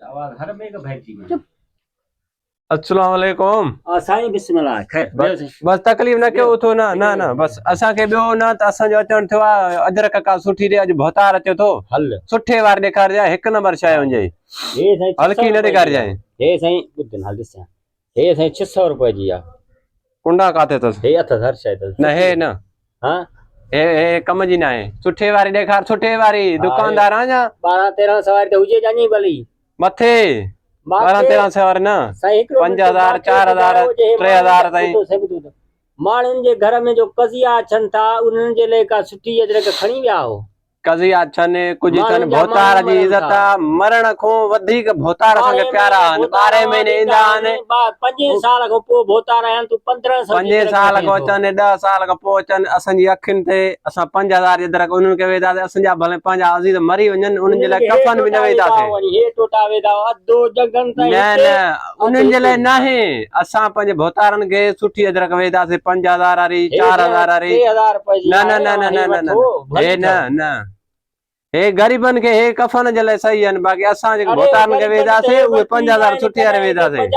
आवाज हर में का भैजी में। अस्सलाम वालेकुम। साईं बिस्मिल्लाह खैर बस तकलीफ़ न कयो थो ना ना ना बस असांखे ॿियो न त असांजो अचण थियो आहे अदरक का सुठी ॾे अॼु भौतार अचे थो हल सुठे वार ॾेखारिजांइ हिकु नंबर शइ हुजे हे साईं हल्की न ॾेखारिजांइ। हे साईं ॿुधन हल ॾिसां हे साईं 600 रुपए जी आहे। कुंडा काथे अथसि हे अथसि हर शइ अथसि न हे न हां हे कम जी न आहे सुठे वारी ॾेखार सुठे वारी दुकानदार आहियां 12-13 सवारी त हुजे जानी भली मथे 12-13 सवारी न 5000 4000 3000 ताईं माण्हुनि जे घर में जो कज़िया अचनि था उन्हनि जे लाइ का सुठी अदरक खणी विया हो कज़िया छन कुछ छन भौतार जी इज्जत आहे मरण खां वधीक भौतार असांखे प्यारा आहिनि 12 महीने ईंदा आहिनि 5 साल खां पोइ भौतार आहिनि तूं 1500 5 साल खां अचनि 10 साल खां पोइ अचनि असांजी अखियुनि ते असां 5000 जी अदरक उन्हनि खे वेंदासीं असांजा भले पंहिंजा अज़ीज़ मरी वञनि उन्हनि जे लाइ कफन बि न वेंदासीं न न उन्हनि जे लाइ न आहे असां पंहिंजे भौतारनि खे सुठी अदरक वेंदासीं 5000 वारी 4000 वारी न न न न न न हे न न हे गरीबन के हे कफन जे लाइ सही आहिनि बाक़ी असां जेके भौतारनि खे वेंदासीं उहे 5000 सुठी वारे वेंदासीं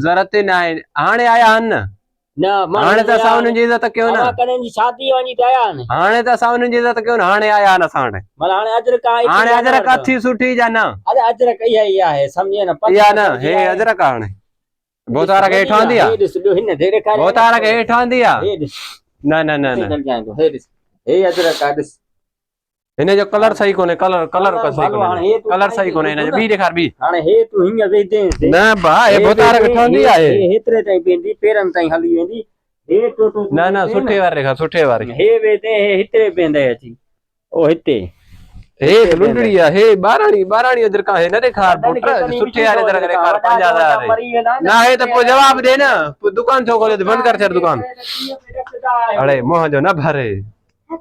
ज़रूरत ई न आहे हाणे आया आहिनि न हाणे त असां उन्हनि जी इज़त कयो न शादी वञी त आया आहिनि हाणे त असां उन्हनि जी इज़त कयो न हाणे आया आहिनि असां वटि हाणे अदरक अथी सुठी जा न अदरक इहा आहे सम्झे न इहा न हे अदरक आहे हाणे भौतार खे हेठि आंदी आहे भौतार खे हेठि आंदी आहे न न न न हिन जो कलर सही कोन्हे कलर कलर सही कोन्हे कलर सही कोन्हे हिन जो ॿी ॾेखार ॿी हाणे हे तूं हीअं वेंदे न भाउ हे भौतार खे ठहंदी आहे हेतिरे ताईं वेंदी पेरनि ताईं हली वेंदी हे टोटो न न सुठे वारे ॾेखार सुठे वारी हे वेंदे हिते वेंदे अची ओ हिते हे लुंडड़ी आहे हे ॿाराणी अदरक हे न ॾेखार पुट सुठे वारे अदरक ॾेखार 5000 न हे त पोइ जवाब ॾे न दुकान छो खोले बंदि कर छॾ दुकान अड़े मोह जो न भरे।